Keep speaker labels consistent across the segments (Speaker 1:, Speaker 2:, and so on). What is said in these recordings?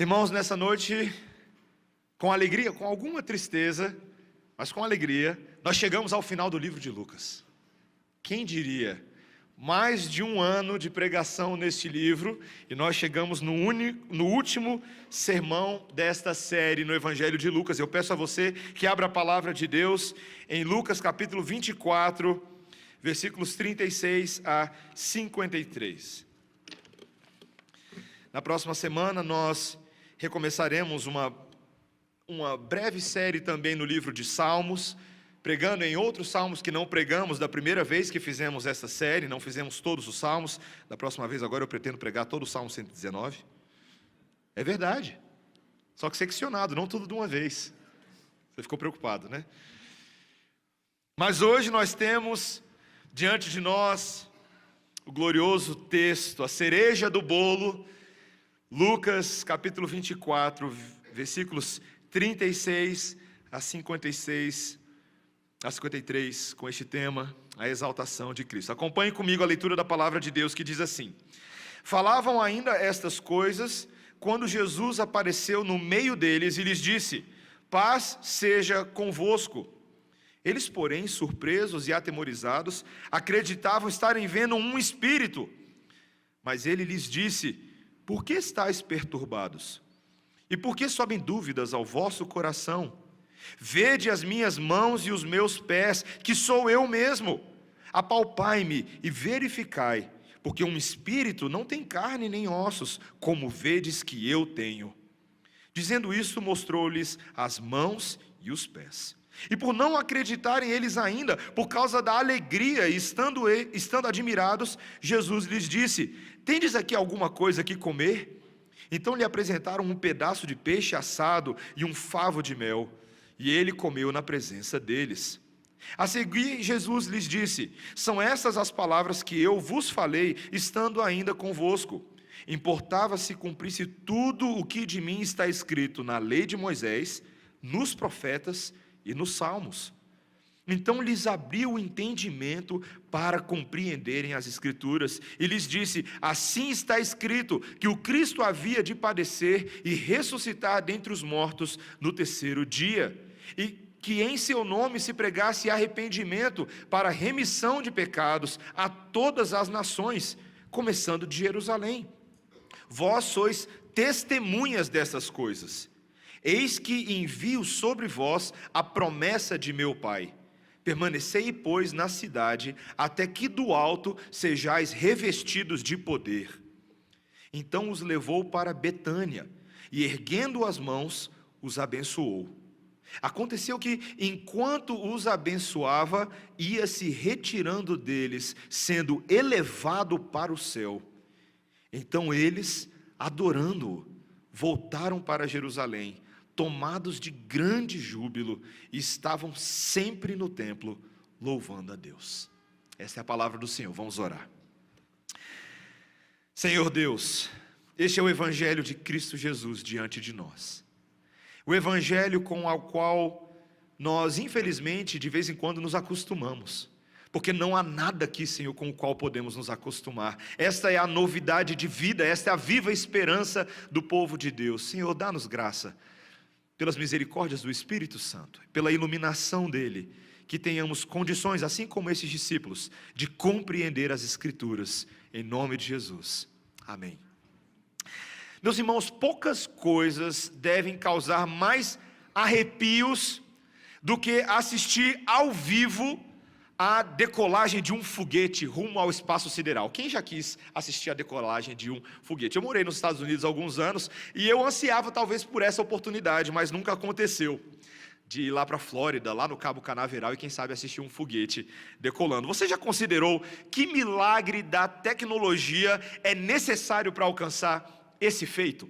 Speaker 1: Irmãos, nessa noite, com alegria, com alguma tristeza, mas com alegria, nós chegamos ao final do livro de Lucas. Quem diria? Mais de um ano de pregação neste livro, e nós chegamos no último sermão desta série no Evangelho de Lucas. Eu peço a você que abra a palavra de Deus em Lucas capítulo 24, versículos 36 a 53. Na próxima semana nós recomeçaremos uma breve série também no livro de Salmos, pregando em outros salmos que não pregamos da primeira vez que fizemos essa série. Não fizemos todos os salmos. Da próxima vez agora eu pretendo pregar todo o Salmo 119. É verdade, só que seccionado, não tudo de uma vez. Você ficou preocupado, né? Mas hoje nós temos diante de nós o glorioso texto, a cereja do bolo, Lucas capítulo 24, versículos 36 a 53, com este tema, a exaltação de Cristo. Acompanhe comigo a leitura da palavra de Deus, que diz assim: Falavam ainda estas coisas, quando Jesus apareceu no meio deles e lhes disse: Paz seja convosco. Eles, porém, surpresos e atemorizados, acreditavam estarem vendo um espírito. Mas ele lhes disse: Por que estáis perturbados? E por que sobem dúvidas ao vosso coração? Vede as minhas mãos e os meus pés, que sou eu mesmo. Apalpai-me e verificai, porque um espírito não tem carne nem ossos, como vedes que eu tenho. Dizendo isso, mostrou-lhes as mãos e os pés. E por não acreditarem eles ainda, por causa da alegria, estando admirados, Jesus lhes disse: Tendes aqui alguma coisa que comer? Então lhe apresentaram um pedaço de peixe assado e um favo de mel, e ele comeu na presença deles. A seguir Jesus lhes disse: São estas as palavras que eu vos falei, estando ainda convosco. Importava se cumprisse tudo o que de mim está escrito na lei de Moisés, nos profetas e nos salmos. Então lhes abriu o entendimento para compreenderem as Escrituras, e lhes disse: Assim está escrito, que o Cristo havia de padecer e ressuscitar dentre os mortos no terceiro dia, e que em seu nome se pregasse arrependimento para remissão de pecados a todas as nações, começando de Jerusalém. Vós sois testemunhas dessas coisas. Eis que envio sobre vós a promessa de meu Pai. Permanecei, pois, na cidade, até que do alto sejais revestidos de poder. Então os levou para Betânia, e erguendo as mãos, os abençoou. Aconteceu que, enquanto os abençoava, ia se retirando deles, sendo elevado para o céu. Então eles, adorando-o, voltaram para Jerusalém, tomados de grande júbilo, e estavam sempre no templo, louvando a Deus. Essa é a palavra do Senhor. Vamos orar. Senhor Deus, este é o Evangelho de Cristo Jesus diante de nós. O Evangelho com o qual nós, infelizmente, de vez em quando nos acostumamos, porque não há nada aqui, Senhor, com o qual podemos nos acostumar. Esta é a novidade de vida, esta é a viva esperança do povo de Deus. Senhor, dá-nos graça, pelas misericórdias do Espírito Santo, pela iluminação dele, que tenhamos condições, assim como esses discípulos, de compreender as Escrituras, em nome de Jesus. Amém. Meus irmãos, poucas coisas devem causar mais arrepios do que assistir ao vivo a decolagem de um foguete rumo ao espaço sideral. Quem já quis assistir a decolagem de um foguete? Eu morei nos Estados Unidos há alguns anos e eu ansiava talvez por essa oportunidade, mas nunca aconteceu, de ir lá para a Flórida, lá no Cabo Canaveral, e quem sabe assistir um foguete decolando. Você já considerou que milagre da tecnologia é necessário para alcançar esse feito?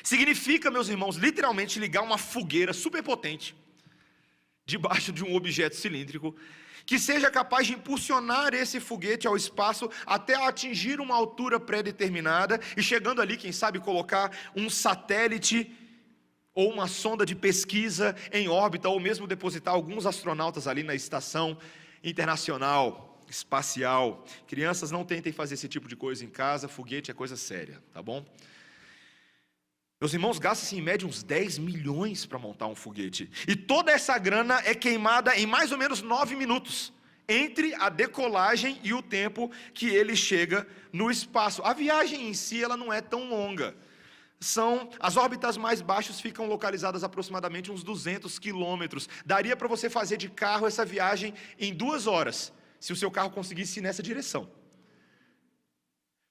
Speaker 1: Significa, meus irmãos, literalmente ligar uma fogueira superpotente debaixo de um objeto cilíndrico, que seja capaz de impulsionar esse foguete ao espaço até atingir uma altura pré-determinada, e chegando ali, quem sabe, colocar um satélite ou uma sonda de pesquisa em órbita, ou mesmo depositar alguns astronautas ali na estação internacional espacial. Crianças, não tentem fazer esse tipo de coisa em casa, foguete é coisa séria, tá bom? Meus irmãos, gasta-se em média uns 10 milhões para montar um foguete. E toda essa grana é queimada em mais ou menos 9 minutos, entre a decolagem e o tempo que ele chega no espaço. A viagem em si, ela não é tão longa. As órbitas mais baixas ficam localizadas aproximadamente uns 200 quilômetros. Daria para você fazer de carro essa viagem em 2 horas, se o seu carro conseguisse ir nessa direção.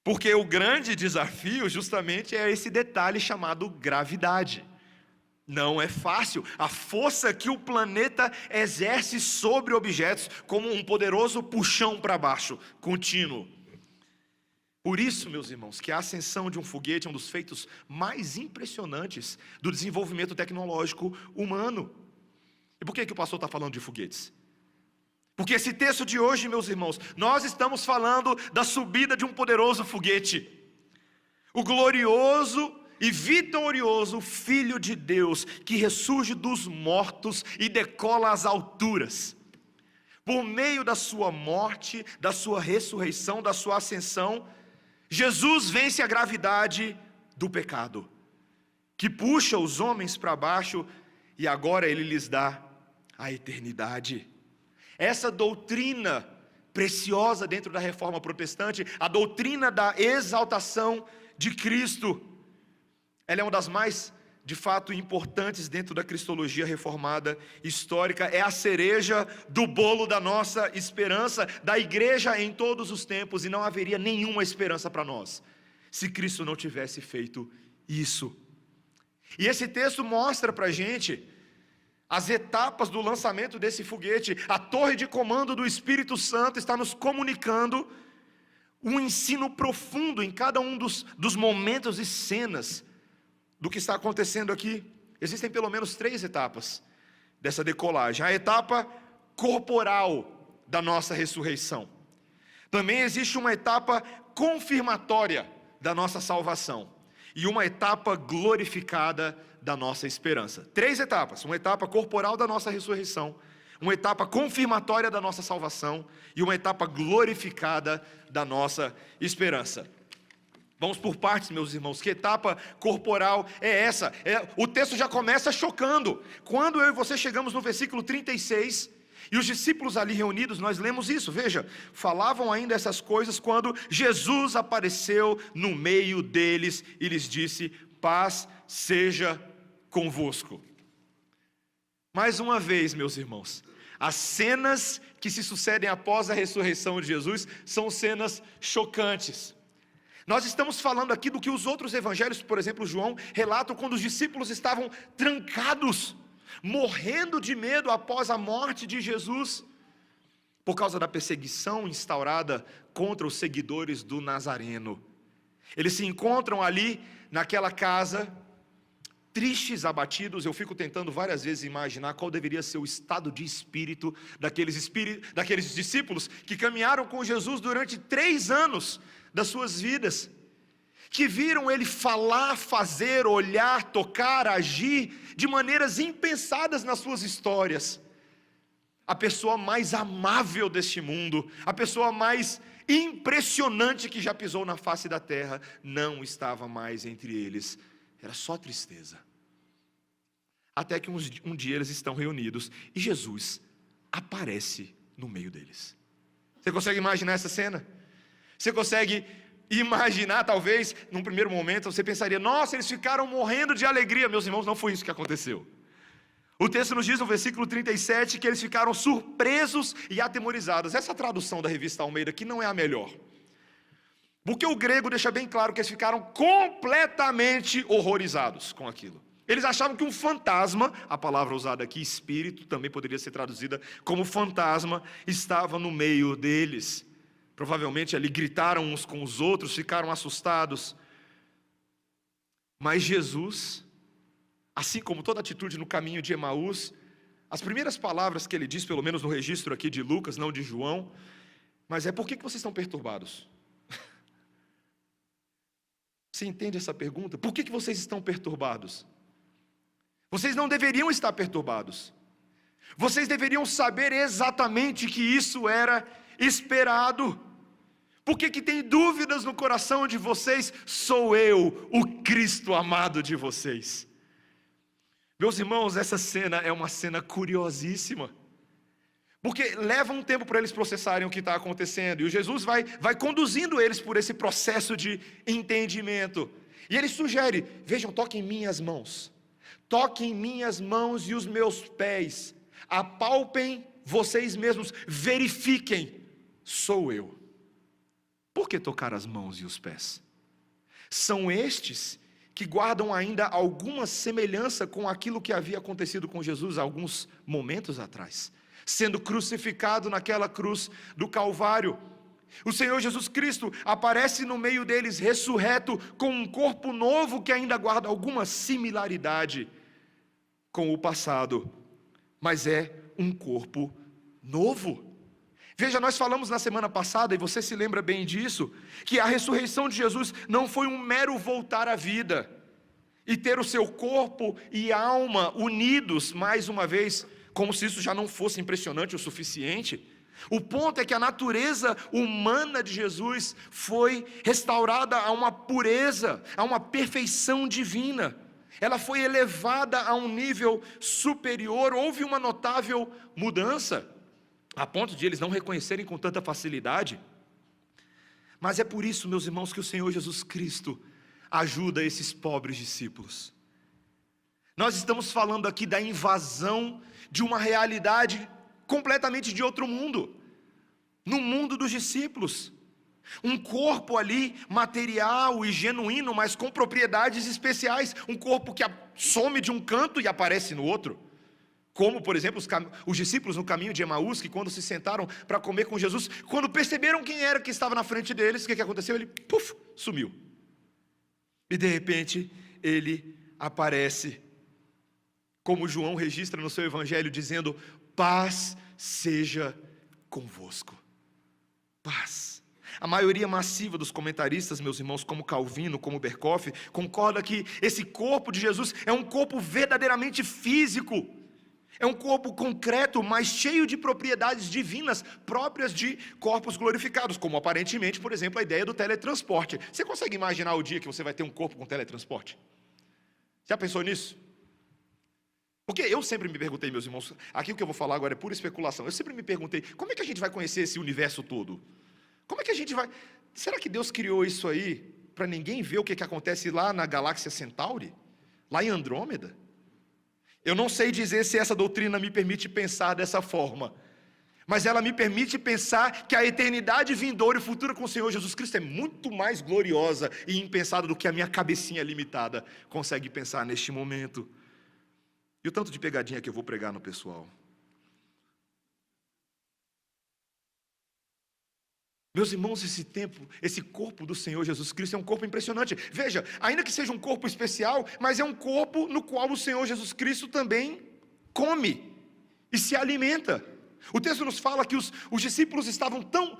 Speaker 1: Porque o grande desafio justamente é esse detalhe chamado gravidade. Não é fácil. A força que o planeta exerce sobre objetos como um poderoso puxão para baixo, contínuo. Por isso, meus irmãos, que a ascensão de um foguete é um dos feitos mais impressionantes do desenvolvimento tecnológico humano. E por que o pastor está falando de foguetes? Porque esse texto de hoje, meus irmãos, nós estamos falando da subida de um poderoso foguete. O glorioso e vitorioso Filho de Deus, que ressurge dos mortos e decola às alturas. Por meio da sua morte, da sua ressurreição, da sua ascensão, Jesus vence a gravidade do pecado, que puxa os homens para baixo, e agora Ele lhes dá a eternidade. Essa doutrina preciosa dentro da reforma protestante, a doutrina da exaltação de Cristo, ela é uma das mais, de fato, importantes dentro da cristologia reformada histórica. É a cereja do bolo da nossa esperança, da igreja em todos os tempos, e não haveria nenhuma esperança para nós, se Cristo não tivesse feito isso. E esse texto mostra para a gente as etapas do lançamento desse foguete. A torre de comando do Espírito Santo está nos comunicando um ensino profundo em cada um dos momentos e cenas do que está acontecendo aqui. Existem pelo menos 3 etapas dessa decolagem. A etapa corporal da nossa ressurreição. Também existe uma etapa confirmatória da nossa salvação. E uma etapa glorificada da nossa esperança. 3 etapas: uma etapa corporal da nossa ressurreição, uma etapa confirmatória da nossa salvação e uma etapa glorificada da nossa esperança. Vamos por partes, meus irmãos. Que etapa corporal é essa? O texto já começa chocando. Quando eu e você chegamos no versículo 36, e os discípulos ali reunidos, nós lemos isso, veja, falavam ainda essas coisas quando Jesus apareceu no meio deles e lhes disse: paz seja convosco. Mais uma vez, meus irmãos, as cenas que se sucedem após a ressurreição de Jesus são cenas chocantes. Nós estamos falando aqui do que os outros evangelhos, por exemplo, João, relatam quando os discípulos estavam trancados, morrendo de medo após a morte de Jesus, por causa da perseguição instaurada contra os seguidores do Nazareno. Eles se encontram ali naquela casa, tristes, abatidos. Eu fico tentando várias vezes imaginar qual deveria ser o estado de espírito daqueles discípulos que caminharam com Jesus durante 3 anos das suas vidas, que viram Ele falar, fazer, olhar, tocar, agir de maneiras impensadas nas suas histórias. A pessoa mais amável deste mundo, a pessoa mais impressionante que já pisou na face da terra, não estava mais entre eles. Era só tristeza. Até que um dia eles estão reunidos e Jesus aparece no meio deles. Você consegue imaginar essa cena? Você consegue imaginar, talvez, num primeiro momento, você pensaria: nossa, eles ficaram morrendo de alegria. Meus irmãos, não foi isso que aconteceu. O texto nos diz no versículo 37 que eles ficaram surpresos e atemorizados. Essa tradução da revista Almeida aqui não é a melhor, porque o grego deixa bem claro que eles ficaram completamente horrorizados com aquilo. Eles achavam que um fantasma, a palavra usada aqui, espírito, também poderia ser traduzida como fantasma, estava no meio deles. Provavelmente ali gritaram uns com os outros, ficaram assustados. Mas Jesus, assim como toda atitude no caminho de Emaús, as primeiras palavras que ele diz, pelo menos no registro aqui de Lucas, não de João, mas é: por que vocês estão perturbados? Você entende essa pergunta? Por que vocês estão perturbados? Vocês não deveriam estar perturbados. Vocês deveriam saber exatamente que isso era esperado. Por que tem dúvidas no coração de vocês? Sou eu, o Cristo amado de vocês. Meus irmãos, essa cena é uma cena curiosíssima, porque leva um tempo para eles processarem o que está acontecendo, e o Jesus vai conduzindo eles por esse processo de entendimento, e ele sugere: vejam, toquem minhas mãos e os meus pés, apalpem vocês mesmos, verifiquem, sou eu. Por que tocar as mãos e os pés? São estes que guardam ainda alguma semelhança com aquilo que havia acontecido com Jesus há alguns momentos atrás, sendo crucificado naquela cruz do Calvário. O Senhor Jesus Cristo aparece no meio deles, ressurreto, com um corpo novo que ainda guarda alguma similaridade com o passado, mas é um corpo novo. Veja, nós falamos na semana passada, e você se lembra bem disso, que a ressurreição de Jesus não foi um mero voltar à vida e ter o seu corpo e alma unidos mais uma vez, como se isso já não fosse impressionante o suficiente. O ponto é que a natureza humana de Jesus foi restaurada a uma pureza, a uma perfeição divina. Ela foi elevada a um nível superior. Houve uma notável mudança, a ponto de eles não reconhecerem com tanta facilidade. Mas é por isso, meus irmãos, que o Senhor Jesus Cristo ajuda esses pobres discípulos. Nós estamos falando aqui da invasão de uma realidade completamente de outro mundo, no mundo dos discípulos. Um corpo ali, material e genuíno, mas com propriedades especiais. Um corpo que some de um canto e aparece no outro. Como, por exemplo, os discípulos no caminho de Emaús, que quando se sentaram para comer com Jesus, quando perceberam quem era que estava na frente deles, o que aconteceu? Ele, sumiu. E de repente, ele aparece, como João registra no seu evangelho, dizendo: paz seja convosco. Paz. A maioria massiva dos comentaristas, meus irmãos, como Calvino, como Berkoff, concorda que esse corpo de Jesus é um corpo verdadeiramente físico. É um corpo concreto, mas cheio de propriedades divinas próprias de corpos glorificados, como aparentemente, por exemplo, a ideia do teletransporte. Você consegue imaginar o dia que você vai ter um corpo com teletransporte? Já pensou nisso? Porque eu sempre me perguntei, meus irmãos, aqui o que eu vou falar agora é pura especulação. Eu sempre me perguntei, como é que a gente vai conhecer esse universo todo? Como é que a gente vai... Será que Deus criou isso aí para ninguém ver o que acontece lá na galáxia Centauri? Lá em Andrômeda? Eu não sei dizer se essa doutrina me permite pensar dessa forma, mas ela me permite pensar que a eternidade vindoura e futura com o Senhor Jesus Cristo é muito mais gloriosa e impensada do que a minha cabecinha limitada consegue pensar neste momento. E o tanto de pegadinha que eu vou pregar no pessoal. Meus irmãos, esse corpo do Senhor Jesus Cristo é um corpo impressionante. Veja, ainda que seja um corpo especial, mas é um corpo no qual o Senhor Jesus Cristo também come e se alimenta. O texto nos fala que os discípulos estavam tão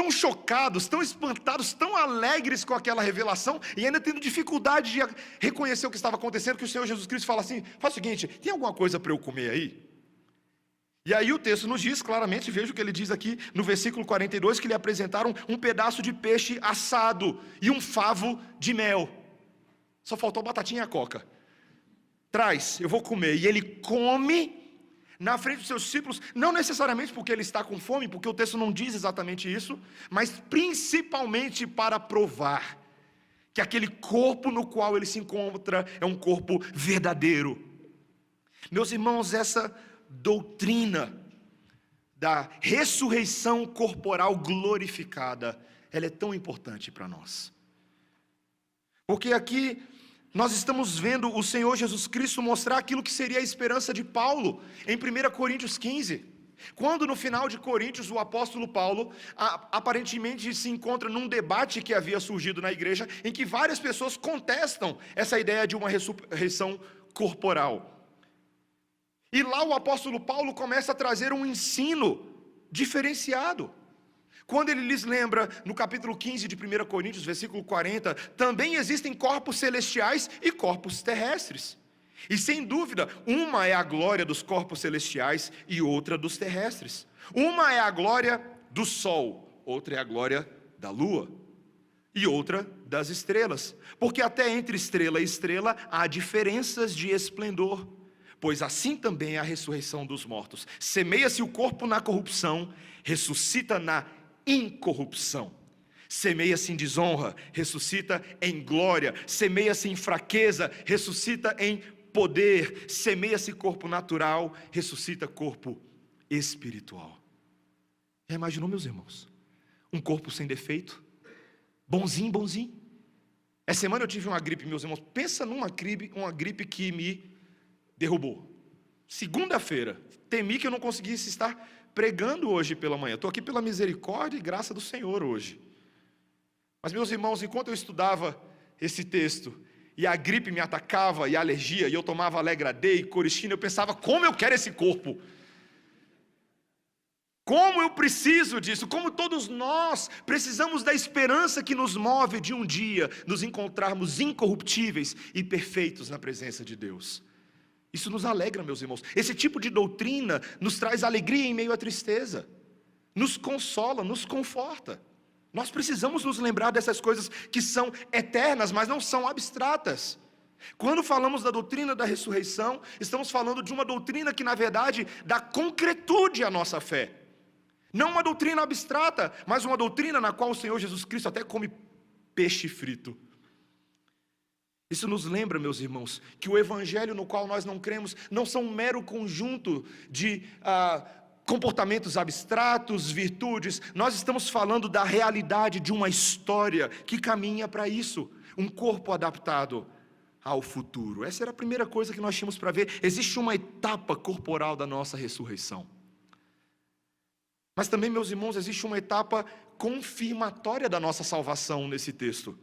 Speaker 1: chocados, tão espantados, tão alegres com aquela revelação, e ainda tendo dificuldade de reconhecer o que estava acontecendo, que o Senhor Jesus Cristo fala assim: faz o seguinte, tem alguma coisa para eu comer aí? E aí o texto nos diz claramente, veja o que ele diz aqui no versículo 42, que lhe apresentaram um pedaço de peixe assado e um favo de mel. Só faltou a batatinha e a coca. Traz, eu vou comer. E ele come na frente dos seus discípulos, não necessariamente porque ele está com fome, porque o texto não diz exatamente isso, mas principalmente para provar que aquele corpo no qual ele se encontra é um corpo verdadeiro. Meus irmãos, essa doutrina da ressurreição corporal glorificada, ela é tão importante para nós, porque aqui nós estamos vendo o Senhor Jesus Cristo mostrar aquilo que seria a esperança de Paulo, em 1 Coríntios 15, quando no final de Coríntios o apóstolo Paulo aparentemente se encontra num debate que havia surgido na igreja, em que várias pessoas contestam essa ideia de uma ressurreição corporal. E lá o apóstolo Paulo começa a trazer um ensino diferenciado. Quando ele lhes lembra, no capítulo 15 de 1 Coríntios, versículo 40, também existem corpos celestiais e corpos terrestres. E sem dúvida, uma é a glória dos corpos celestiais e outra dos terrestres. Uma é a glória do sol, outra é a glória da lua, e outra das estrelas, porque até entre estrela e estrela há diferenças de esplendor, pois assim também é a ressurreição dos mortos. Semeia-se o corpo na corrupção, ressuscita na incorrupção. Semeia-se em desonra, ressuscita em glória. Semeia-se em fraqueza, ressuscita em poder. Semeia-se corpo natural, ressuscita corpo espiritual. Já imaginou, meus irmãos? Um corpo sem defeito, bonzinho, bonzinho. Essa semana eu tive uma gripe, meus irmãos. Pensa numa gripe, uma gripe que me derrubou. Segunda-feira, temi que eu não conseguisse estar pregando hoje pela manhã. Estou aqui pela misericórdia e graça do Senhor hoje. Mas, meus irmãos, enquanto eu estudava esse texto, e a gripe me atacava, e a alergia, e eu tomava Alegra D e Coristina, eu pensava, como eu quero esse corpo. Como eu preciso disso, como todos nós precisamos da esperança que nos move de um dia nos encontrarmos incorruptíveis e perfeitos na presença de Deus. Isso nos alegra, meus irmãos. Esse tipo de doutrina nos traz alegria em meio à tristeza, nos consola, nos conforta. Nós precisamos nos lembrar dessas coisas que são eternas, mas não são abstratas. Quando falamos da doutrina da ressurreição, estamos falando de uma doutrina que, na verdade, dá concretude à nossa fé. Não uma doutrina abstrata, mas uma doutrina na qual o Senhor Jesus Cristo até come peixe frito. Isso nos lembra, meus irmãos, que o evangelho no qual nós não cremos não são um mero conjunto de comportamentos abstratos, virtudes. Nós estamos falando da realidade de uma história que caminha para isso, um corpo adaptado ao futuro. Essa era a primeira coisa que nós tínhamos para ver. Existe uma etapa corporal da nossa ressurreição. Mas também, meus irmãos, existe uma etapa confirmatória da nossa salvação nesse texto.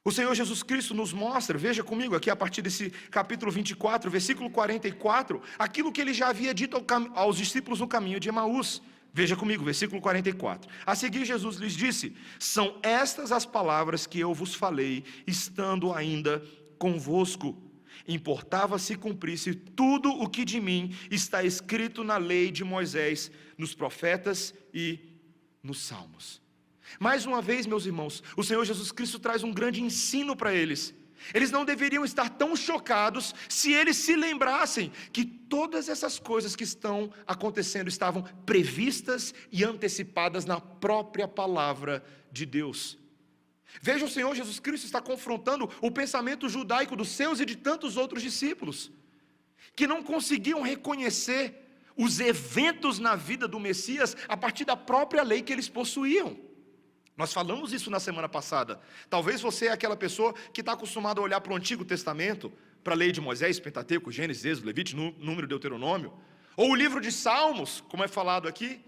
Speaker 1: O Senhor Jesus Cristo nos mostra, veja comigo aqui a partir desse capítulo 24, versículo 44, aquilo que ele já havia dito aos discípulos no caminho de Emaús. Veja comigo, versículo 44. A seguir Jesus lhes disse: são estas as palavras que eu vos falei, estando ainda convosco. Importava se cumprisse tudo o que de mim está escrito na lei de Moisés, nos profetas e nos salmos. Mais uma vez, meus irmãos, o Senhor Jesus Cristo traz um grande ensino para eles. Eles não deveriam estar tão chocados se eles se lembrassem que todas essas coisas que estão acontecendo estavam previstas e antecipadas na própria palavra de Deus. Veja, o Senhor Jesus Cristo está confrontando o pensamento judaico dos seus e de tantos outros discípulos, que não conseguiam reconhecer os eventos na vida do Messias a partir da própria lei que eles possuíam. Nós falamos isso na semana passada. Talvez você é aquela pessoa que está acostumada a olhar para o Antigo Testamento, para a lei de Moisés, Pentateuco, Gênesis, Êxodo, Levítico, Número, Deuteronômio, ou o livro de Salmos, como é falado aqui,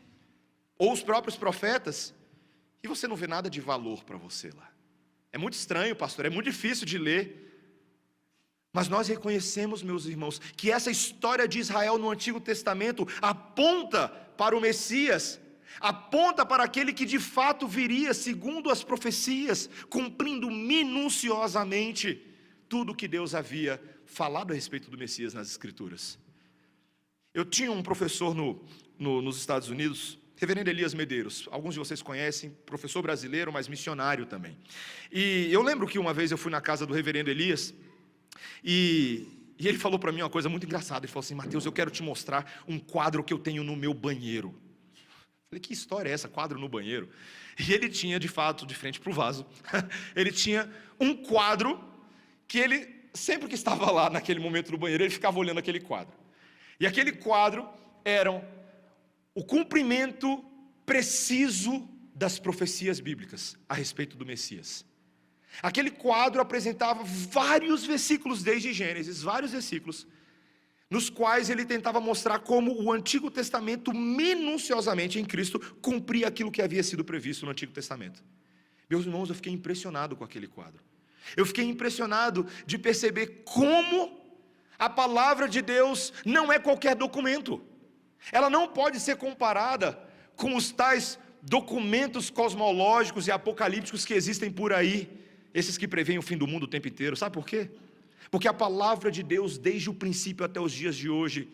Speaker 1: ou os próprios profetas, e você não vê nada de valor para você lá. É muito estranho, pastor, é muito difícil de ler. Mas nós reconhecemos, meus irmãos, que essa história de Israel no Antigo Testamento aponta para o Messias, aponta para aquele que de fato viria segundo as profecias, cumprindo minuciosamente tudo o que Deus havia falado a respeito do Messias nas Escrituras. Eu tinha um professor nos Estados Unidos, Reverendo Elias Medeiros, alguns de vocês conhecem, professor brasileiro, mas missionário também. E eu lembro que uma vez eu fui na casa do Reverendo Elias, e ele falou para mim uma coisa muito engraçada. Ele falou assim: Mateus, eu quero te mostrar um quadro que eu tenho no meu banheiro. Eu falei: que história é essa, quadro no banheiro? E ele tinha, de fato, de frente para o vaso, ele tinha um quadro que ele, sempre que estava lá naquele momento no banheiro, ele ficava olhando aquele quadro. E aquele quadro era o cumprimento preciso das profecias bíblicas a respeito do Messias. Aquele quadro apresentava vários versículos desde Gênesis, vários versículos, nos quais ele tentava mostrar como o Antigo Testamento, minuciosamente em Cristo, cumpria aquilo que havia sido previsto no Antigo Testamento. Meus irmãos, eu fiquei impressionado com aquele quadro. Eu fiquei impressionado de perceber como a palavra de Deus não é qualquer documento. Ela não pode ser comparada com os tais documentos cosmológicos e apocalípticos que existem por aí, esses que preveem o fim do mundo o tempo inteiro. Sabe por quê? Porque a palavra de Deus, desde o princípio até os dias de hoje,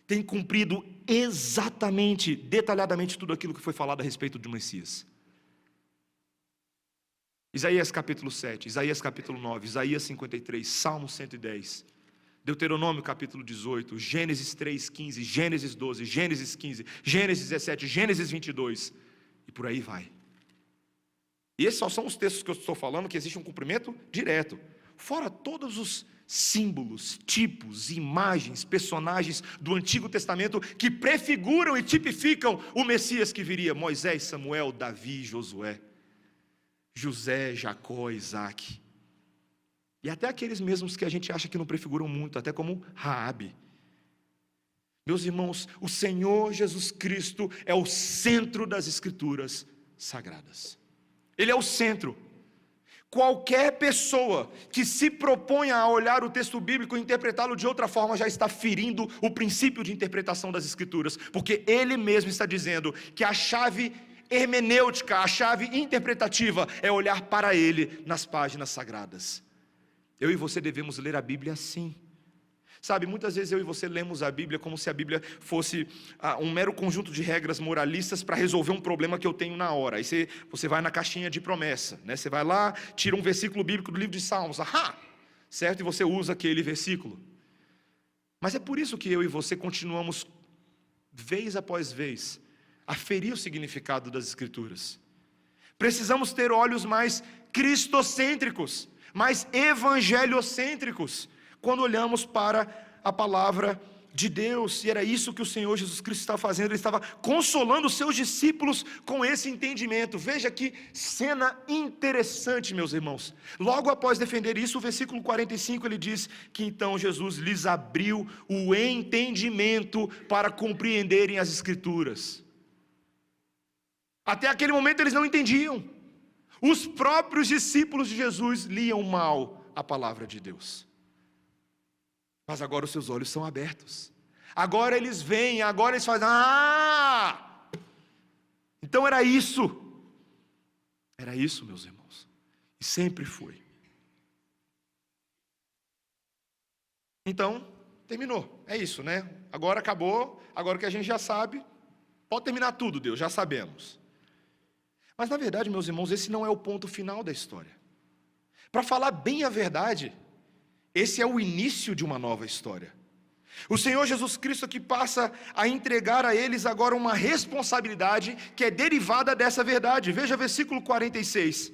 Speaker 1: tem cumprido exatamente, detalhadamente tudo aquilo que foi falado a respeito do Messias. Isaías capítulo 7, Isaías capítulo 9, Isaías 53, Salmo 110, Deuteronômio capítulo 18, Gênesis 3:15, Gênesis 12, Gênesis 15, Gênesis 17, Gênesis 22, e por aí vai. E esses só são os textos que eu estou falando, que existe um cumprimento direto, fora todos os símbolos, tipos, imagens, personagens do Antigo Testamento que prefiguram e tipificam o Messias que viria: Moisés, Samuel, Davi, Josué, José, Jacó, Isaac, e até aqueles mesmos que a gente acha que não prefiguram muito, até como Raabe. Meus irmãos, o Senhor Jesus Cristo é o centro das Escrituras Sagradas. Ele é o centro. Qualquer pessoa que se proponha a olhar o texto bíblico e interpretá-lo de outra forma já está ferindo o princípio de interpretação das Escrituras, porque ele mesmo está dizendo que a chave hermenêutica, a chave interpretativa é olhar para ele nas páginas sagradas. Eu e você devemos ler a Bíblia assim. Sabe, muitas vezes eu e você lemos a Bíblia como se a Bíblia fosse um mero conjunto de regras moralistas para resolver um problema que eu tenho na hora. Aí você vai na caixinha de promessa, né? Você vai lá, tira um versículo bíblico do livro de Salmos, certo? E você usa aquele versículo. Mas é por isso que eu e você continuamos, vez após vez, a ferir o significado das Escrituras. Precisamos ter olhos mais cristocêntricos, mais evangeliocêntricos, quando olhamos para a palavra de Deus. E era isso que o Senhor Jesus Cristo estava fazendo. Ele estava consolando os seus discípulos com esse entendimento. Veja que cena interessante, meus irmãos. Logo após defender isso, o versículo 45, ele diz que então Jesus lhes abriu o entendimento para compreenderem as Escrituras. Até aquele momento eles não entendiam. Os próprios discípulos de Jesus liam mal a palavra de Deus. Mas agora os seus olhos são abertos. Agora eles veem, agora eles fazem: então era isso. Era isso, meus irmãos. E sempre foi. Então, terminou. É isso, né? Agora acabou. Agora que a gente já sabe, pode terminar tudo, Deus, já sabemos. Mas na verdade, meus irmãos, esse não é o ponto final da história. Para falar bem a verdade, esse é o início de uma nova história. O Senhor Jesus Cristo que passa a entregar a eles agora uma responsabilidade que é derivada dessa verdade. Veja versículo 46.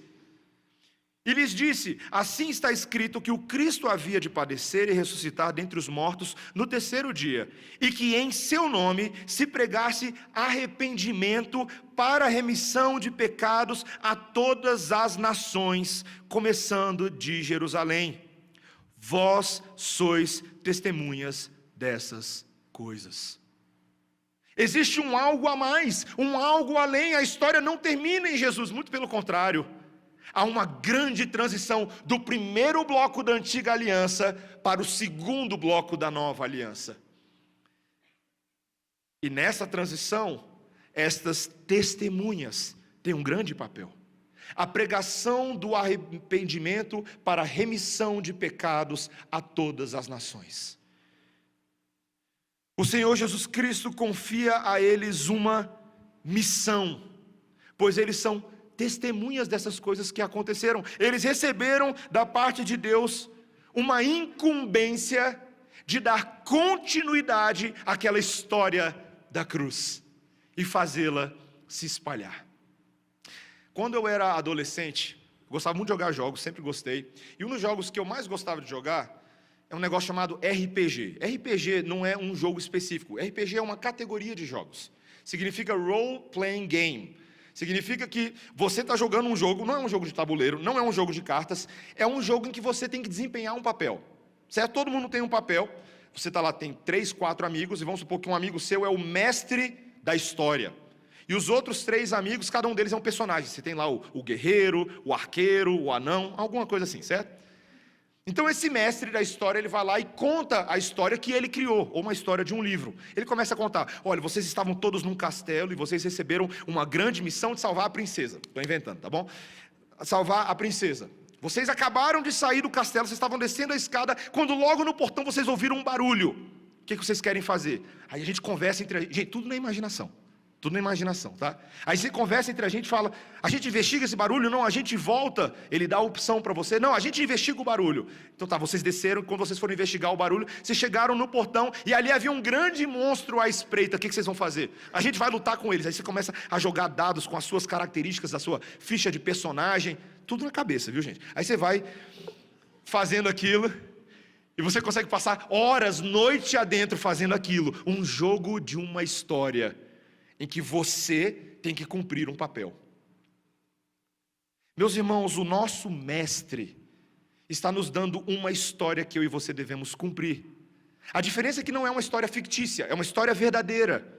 Speaker 1: E lhes disse: assim está escrito que o Cristo havia de padecer e ressuscitar dentre os mortos no terceiro dia, e que em seu nome se pregasse arrependimento para a remissão de pecados a todas as nações, começando de Jerusalém. Vós sois testemunhas dessas coisas. Existe um algo a mais, um algo além. A história não termina em Jesus, muito pelo contrário. Há uma grande transição do primeiro bloco da antiga aliança para o segundo bloco da nova aliança. E nessa transição, estas testemunhas têm um grande papel. A pregação do arrependimento para a remissão de pecados a todas as nações. O Senhor Jesus Cristo confia a eles uma missão, pois eles são testemunhas dessas coisas que aconteceram. Eles receberam da parte de Deus uma incumbência de dar continuidade àquela história da cruz e fazê-la se espalhar. Quando eu era adolescente, eu gostava muito de jogar jogos, sempre gostei. E um dos jogos que eu mais gostava de jogar é um negócio chamado RPG. RPG não é um jogo específico. RPG é uma categoria de jogos. Significa Role Playing Game. Significa que você está jogando um jogo, não é um jogo de tabuleiro, não é um jogo de cartas, é um jogo em que você tem que desempenhar um papel. Certo? Todo mundo tem um papel. Você está lá, tem 3, 4 amigos, e vamos supor que um amigo seu é o mestre da história. E os outros 3 amigos, cada um deles é um personagem. Você tem lá o guerreiro, o arqueiro, o anão, alguma coisa assim, certo? Então esse mestre da história, ele vai lá e conta a história que ele criou, ou uma história de um livro. Ele começa a contar: olha, vocês estavam todos num castelo e vocês receberam uma grande missão de salvar a princesa. Estou inventando, tá bom? Salvar a princesa. Vocês acabaram de sair do castelo, vocês estavam descendo a escada, quando logo no portão vocês ouviram um barulho. O que vocês querem fazer? Aí a gente conversa entre a gente, tudo na imaginação. Tudo na imaginação, tá? Aí você conversa entre a gente e fala, a gente investiga esse barulho? Não, a gente volta. Ele dá a opção para você. Não, a gente investiga o barulho. Então tá, vocês desceram, quando vocês foram investigar o barulho, vocês chegaram no portão e ali havia um grande monstro à espreita. O que vocês vão fazer? A gente vai lutar com eles. Aí você começa a jogar dados com as suas características, da sua ficha de personagem. Tudo na cabeça, viu, gente? Aí você vai fazendo aquilo e você consegue passar horas, noite adentro fazendo aquilo. Um jogo de uma história em que você tem que cumprir um papel. Meus irmãos, o nosso mestre está nos dando uma história que eu e você devemos cumprir. A diferença é que não é uma história fictícia, é uma história verdadeira.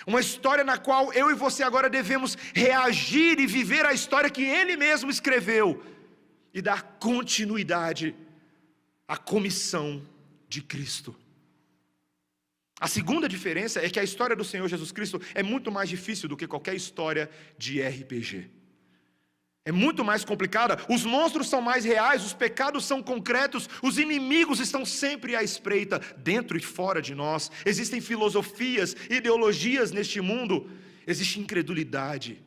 Speaker 1: Uma história na qual eu e você agora devemos reagir e viver a história que ele mesmo escreveu e dar continuidade à comissão de Cristo. A segunda diferença é que a história do Senhor Jesus Cristo é muito mais difícil do que qualquer história de RPG. É muito mais complicada, os monstros são mais reais, os pecados são concretos, os inimigos estão sempre à espreita, dentro e fora de nós. Existem filosofias, ideologias neste mundo, existe incredulidade,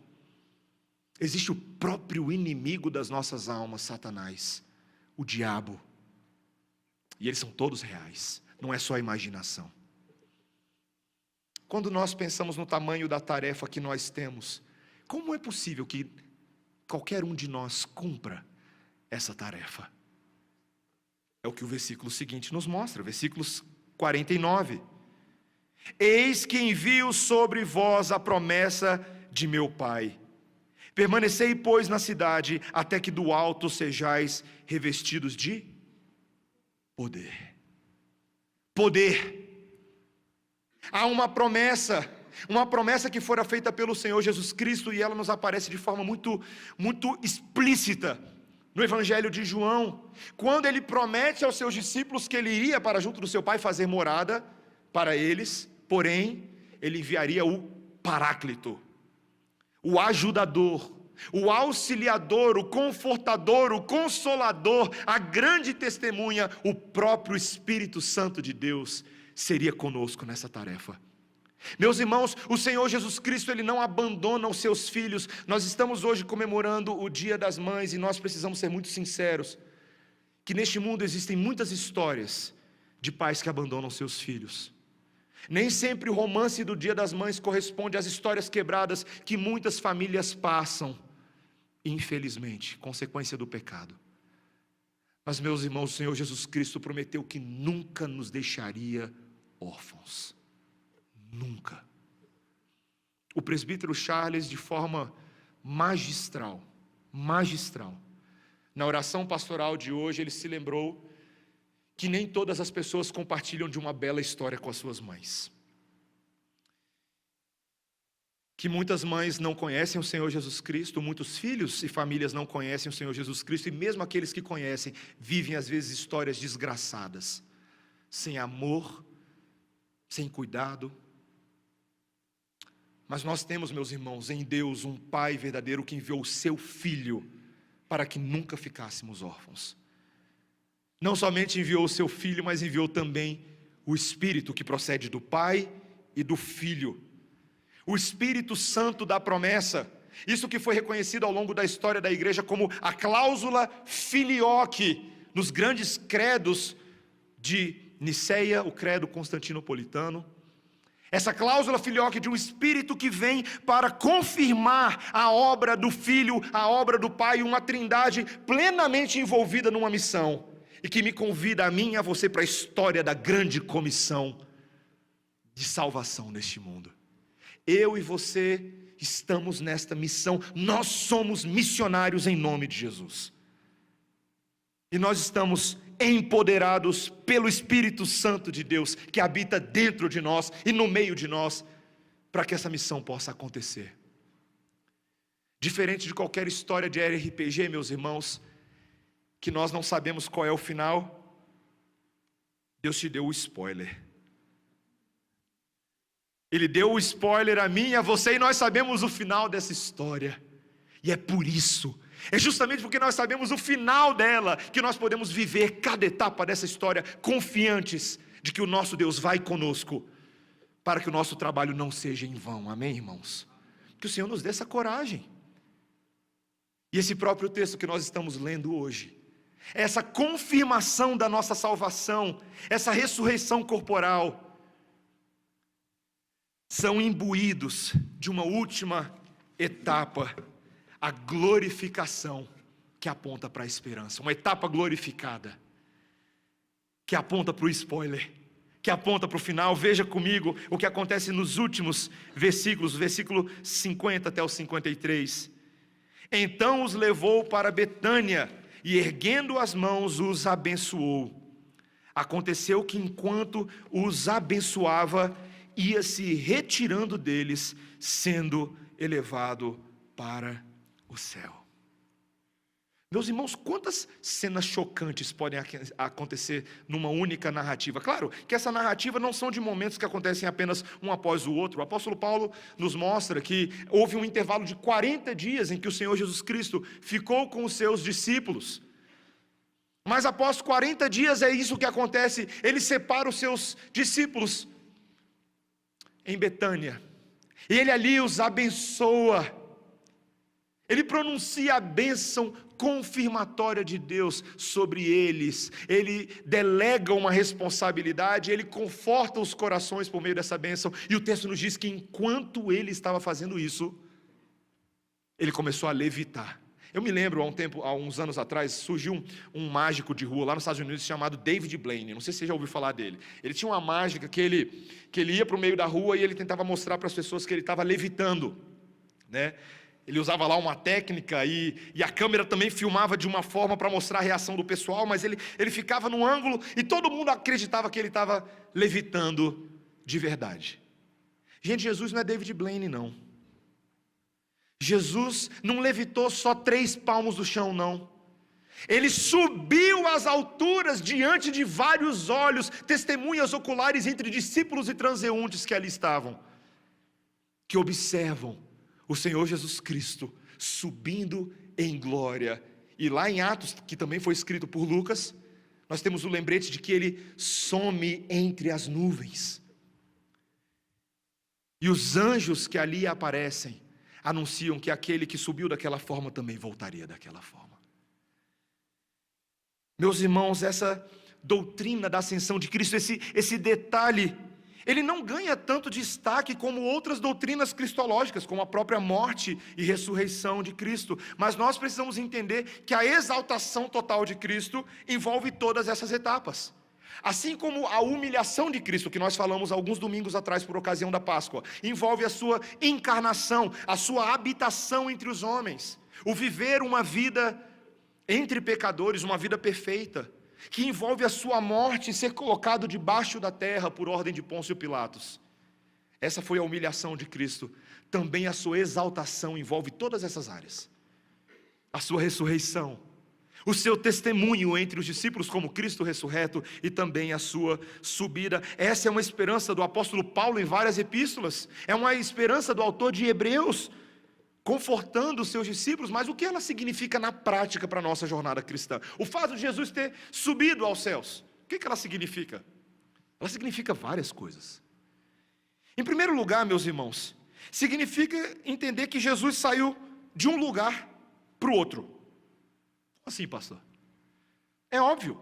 Speaker 1: existe o próprio inimigo das nossas almas, Satanás, o diabo. E eles são todos reais, não é só a imaginação. Quando nós pensamos no tamanho da tarefa que nós temos, como é possível que qualquer um de nós cumpra essa tarefa? É o que o versículo seguinte nos mostra, versículos 49. Eis que envio sobre vós a promessa de meu Pai. Permanecei, pois, na cidade, até que do alto sejais revestidos de poder. Poder. Há uma promessa que fora feita pelo Senhor Jesus Cristo, e ela nos aparece de forma muito explícita no Evangelho de João, quando ele promete aos seus discípulos que ele iria para junto do seu Pai fazer morada para eles, porém, ele enviaria o Paráclito, o ajudador, o auxiliador, o confortador, o consolador, a grande testemunha, o próprio Espírito Santo de Deus, seria conosco nessa tarefa. Meus irmãos, o Senhor Jesus Cristo, Ele não abandona os seus filhos. Nós estamos hoje comemorando o Dia das Mães, e nós precisamos ser muito sinceros, que neste mundo existem muitas histórias de pais que abandonam seus filhos. Nem sempre o romance do Dia das Mães corresponde às histórias quebradas que muitas famílias passam, infelizmente, consequência do pecado. Mas, meus irmãos, o Senhor Jesus Cristo prometeu que nunca nos deixaria órfãos. Nunca. O presbítero Charles, de forma magistral, na oração pastoral de hoje, ele se lembrou que nem todas as pessoas compartilham de uma bela história com as suas mães. Que muitas mães não conhecem o Senhor Jesus Cristo, muitos filhos e famílias não conhecem o Senhor Jesus Cristo, e mesmo aqueles que conhecem, vivem às vezes histórias desgraçadas, sem amor, sem cuidado. Mas nós temos, meus irmãos, em Deus um Pai verdadeiro que enviou o seu Filho para que nunca ficássemos órfãos. Não somente enviou o seu Filho, mas enviou também o Espírito que procede do Pai e do Filho. O Espírito Santo da promessa, isso que foi reconhecido ao longo da história da igreja como a cláusula filioque, nos grandes credos de Niceia, o credo constantinopolitano. Essa cláusula filioque de um Espírito que vem para confirmar a obra do Filho, a obra do Pai, uma trindade plenamente envolvida numa missão, e que me convida a mim e a você para a história da grande comissão de salvação neste mundo. Eu e você estamos nesta missão, nós somos missionários em nome de Jesus. E nós estamos empoderados pelo Espírito Santo de Deus, que habita dentro de nós e no meio de nós, para que essa missão possa acontecer. Diferente de qualquer história de RPG, meus irmãos, que nós não sabemos qual é o final, Deus te deu o spoiler. Ele deu o spoiler a mim e a você, e nós sabemos o final dessa história. E é por isso, é justamente porque nós sabemos o final dela, que nós podemos viver cada etapa dessa história confiantes de que o nosso Deus vai conosco, para que o nosso trabalho não seja em vão, amém, irmãos? Que o Senhor nos dê essa coragem. E esse próprio texto que nós estamos lendo hoje, essa confirmação da nossa salvação, essa ressurreição corporal, são imbuídos de uma última etapa, a glorificação, que aponta para a esperança, uma etapa glorificada, que aponta para o spoiler, que aponta para o final. Veja comigo o que acontece nos últimos versículos, versículo 50 até o 53. Então os levou para Betânia, e erguendo as mãos os abençoou. Aconteceu que enquanto os abençoava, ia se retirando deles, sendo elevado para o céu. Meus irmãos, quantas cenas chocantes podem acontecer numa única narrativa? Claro que essa narrativa não são de momentos que acontecem apenas um após o outro. O apóstolo Paulo nos mostra que houve um intervalo de 40 dias em que o Senhor Jesus Cristo ficou com os seus discípulos. Mas após 40 dias é isso que acontece, ele separa os seus discípulos em Betânia, e ele ali os abençoa. Ele pronuncia a bênção confirmatória de Deus sobre eles. Ele delega uma responsabilidade, ele conforta os corações por meio dessa bênção. E o texto nos diz que enquanto ele estava fazendo isso, ele começou a levitar. Eu me lembro, há uns anos atrás, surgiu um mágico de rua lá nos Estados Unidos chamado David Blaine. Não sei se você já ouviu falar dele. Ele tinha uma mágica que ele ia para o meio da rua e ele tentava mostrar para as pessoas que ele estava levitando, né? Ele usava lá uma técnica e a câmera também filmava de uma forma para mostrar a reação do pessoal, mas ele ficava num ângulo e todo mundo acreditava que ele estava levitando de verdade. Gente, Jesus não é David Blaine, não. Jesus não levitou só 3 palmos do chão, não. Ele subiu às alturas diante de vários olhos, testemunhas oculares entre discípulos e transeuntes que ali estavam, que observam o Senhor Jesus Cristo subindo em glória. E lá em Atos, que também foi escrito por Lucas, nós temos o lembrete de que ele some entre as nuvens. E os anjos que ali aparecem anunciam que aquele que subiu daquela forma também voltaria daquela forma. Meus irmãos, essa doutrina da ascensão de Cristo, esse detalhe, ele não ganha tanto destaque como outras doutrinas cristológicas, como a própria morte e ressurreição de Cristo. Mas nós precisamos entender que a exaltação total de Cristo envolve todas essas etapas. Assim como a humilhação de Cristo, que nós falamos alguns domingos atrás por ocasião da Páscoa, envolve a sua encarnação, a sua habitação entre os homens, o viver uma vida entre pecadores, uma vida perfeita, que envolve a sua morte e ser colocado debaixo da terra por ordem de Pôncio Pilatos. Essa foi a humilhação de Cristo. Também a sua exaltação envolve todas essas áreas. A sua ressurreição, o seu testemunho entre os discípulos como Cristo ressurreto e também a sua subida. Essa é uma esperança do apóstolo Paulo em várias epístolas. É uma esperança do autor de Hebreus, confortando os seus discípulos. Mas o que ela significa na prática para a nossa jornada cristã? O fato de Jesus ter subido aos céus, o que ela significa? Ela significa várias coisas. Em primeiro lugar, meus irmãos, significa entender que Jesus saiu de um lugar para o outro. Assim, pastor? É óbvio.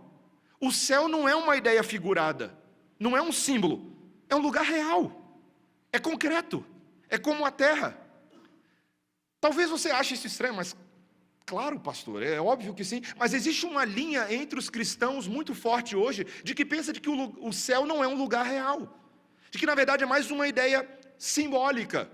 Speaker 1: O céu não é uma ideia figurada, não é um símbolo, é um lugar real, é concreto, é como a terra. Talvez você ache isso estranho, mas claro, pastor, é óbvio que sim. Mas existe uma linha entre os cristãos muito forte hoje, de que pensa de que o céu não é um lugar real, de que na verdade é mais uma ideia simbólica,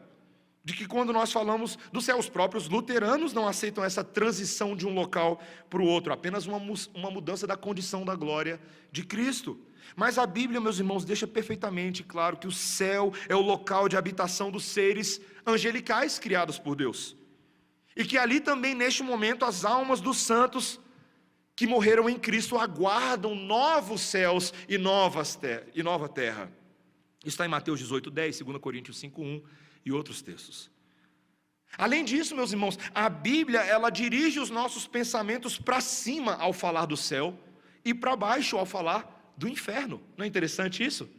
Speaker 1: de que quando nós falamos do céu, os próprios luteranos não aceitam essa transição de um local para o outro, apenas uma mudança da condição da glória de Cristo. Mas a Bíblia, meus irmãos, deixa perfeitamente claro que o céu é o local de habitação dos seres angelicais criados por Deus, e que ali também, neste momento, as almas dos santos que morreram em Cristo aguardam novos céus e nova terra. Está em Mateus 18:10, 2 Coríntios 5:1 e outros textos. Além disso, meus irmãos, a Bíblia, ela dirige os nossos pensamentos para cima ao falar do céu e para baixo ao falar do inferno. Não é interessante isso?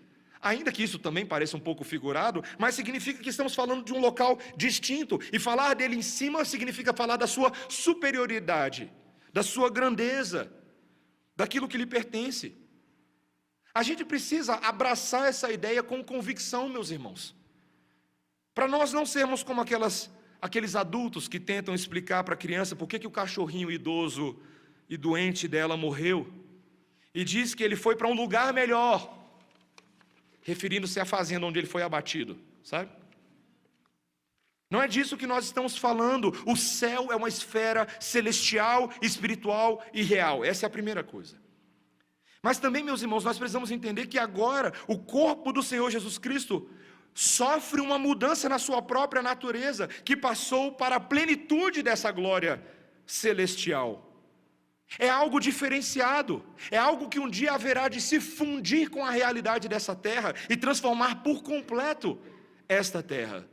Speaker 1: Ainda que isso também pareça um pouco figurado, mas significa que estamos falando de um local distinto, e falar dele em cima significa falar da sua superioridade, da sua grandeza, daquilo que lhe pertence. A gente precisa abraçar essa ideia com convicção, meus irmãos, para nós não sermos como aqueles adultos que tentam explicar para a criança por que o cachorrinho idoso e doente dela morreu, e diz que ele foi para um lugar melhor, referindo-se à fazenda onde ele foi abatido, sabe? Não é disso que nós estamos falando. O céu é uma esfera celestial, espiritual e real. Essa é a primeira coisa. Mas também, meus irmãos, nós precisamos entender que agora o corpo do Senhor Jesus Cristo sofre uma mudança na sua própria natureza, que passou para a plenitude dessa glória celestial. É algo diferenciado, é algo que um dia haverá de se fundir com a realidade dessa terra e transformar por completo esta terra.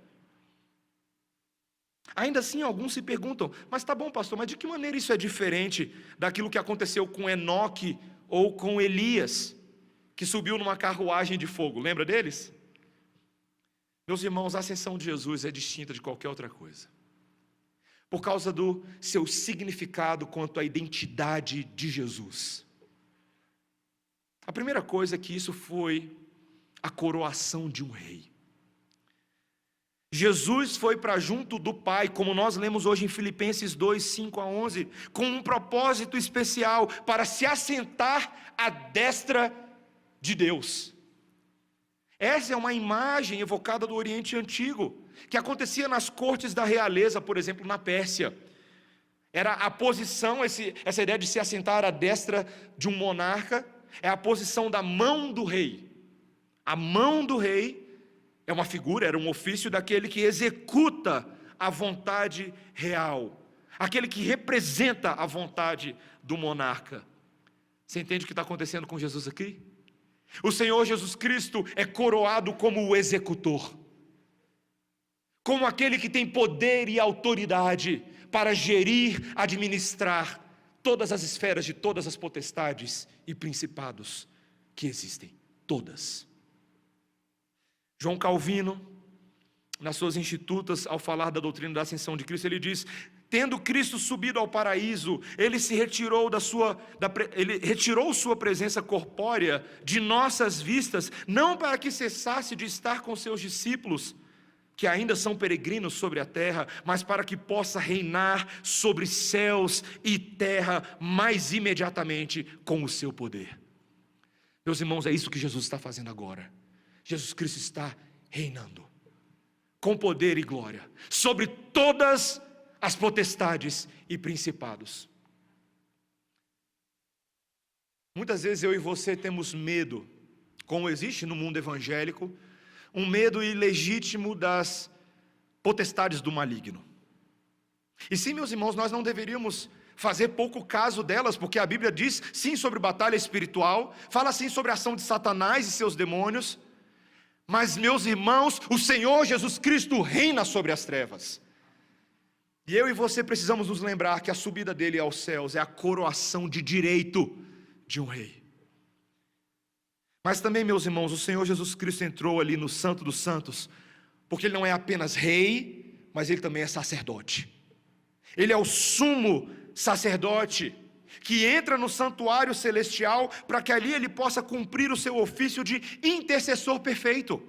Speaker 1: Ainda assim, alguns se perguntam, mas tá bom, pastor, mas de que maneira isso é diferente daquilo que aconteceu com Enoque ou com Elias, que subiu numa carruagem de fogo? Lembra deles? Meus irmãos, a ascensão de Jesus é distinta de qualquer outra coisa, por causa do seu significado quanto à identidade de Jesus. A primeira coisa é que isso foi a coroação de um rei. Jesus foi para junto do Pai, como nós lemos hoje em Filipenses 2, 5 a 11, com um propósito especial, para se assentar à destra de Deus. Essa é uma imagem evocada do Oriente Antigo, que acontecia nas cortes da realeza, por exemplo, na Pérsia. Era a posição, essa ideia de se assentar à destra de um monarca, é a posição da mão do rei. A mão do rei é uma figura, era um ofício daquele que executa a vontade real, aquele que representa a vontade do monarca. Você entende o que está acontecendo com Jesus aqui? O Senhor Jesus Cristo é coroado como o executor, como aquele que tem poder e autoridade para gerir, administrar todas as esferas de todas as potestades e principados que existem, todas. João Calvino, nas suas Institutas, ao falar da doutrina da ascensão de Cristo, ele diz: tendo Cristo subido ao paraíso, ele retirou sua presença corpórea de nossas vistas, não para que cessasse de estar com seus discípulos, que ainda são peregrinos sobre a terra, mas para que possa reinar sobre céus e terra mais imediatamente com o seu poder. Meus irmãos, é isso que Jesus está fazendo agora. Jesus Cristo está reinando com poder e glória sobre todas as potestades e principados. Muitas vezes eu e você temos medo, como existe no mundo evangélico, um medo ilegítimo das potestades do maligno. E sim, meus irmãos, nós não deveríamos fazer pouco caso delas, porque a Bíblia diz sim sobre batalha espiritual, fala sim sobre a ação de Satanás e seus demônios. Mas, meus irmãos, o Senhor Jesus Cristo reina sobre as trevas. E eu e você precisamos nos lembrar que a subida dele aos céus é a coroação de direito de um rei. Mas também, meus irmãos, o Senhor Jesus Cristo entrou ali no Santo dos Santos, porque ele não é apenas rei, mas ele também é sacerdote. Ele é o sumo sacerdote, que entra no santuário celestial, para que ali ele possa cumprir o seu ofício de intercessor perfeito.